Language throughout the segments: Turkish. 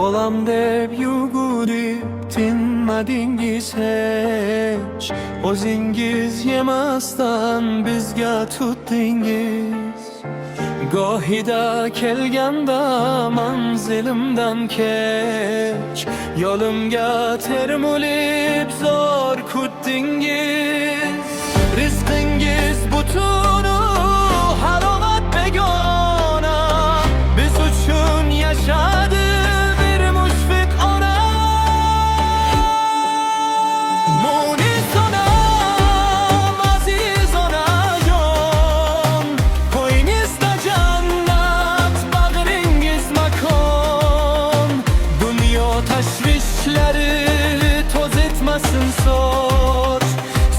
Bolam deb yugurib tinmadingiz hech, o'zingiz yemasdan bizga tutdingiz. Gohida kelganda manzilimdan kech, yo'limga termulib zo'r kutdingiz. Rizqingiz butunu harorat begona, biz uchun yashadi bir mushfiq ona. Munis onam, aziz onajon, qo'yningizda jannat, bag'ringiz makon. Dunyo tashvishlari to'z etmasin soch,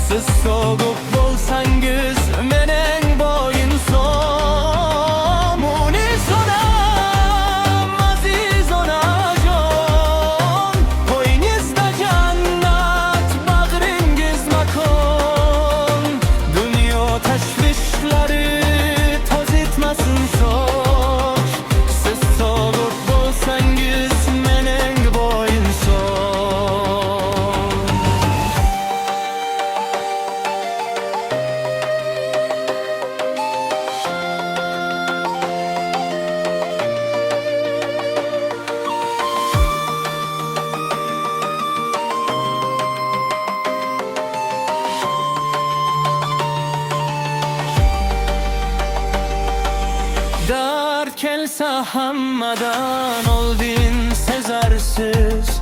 siz so'g'ib bo'lsangiz mening boyin son. Munis onam, aziz onajon, qo'yningizda jannat, bag'ringiz makon. Dunyo tashvishlari to'z etmasin soch, siz so'g'ib bo'lsangiz mening boyin son. Dard kelsa hammadan oldin sezarsiz,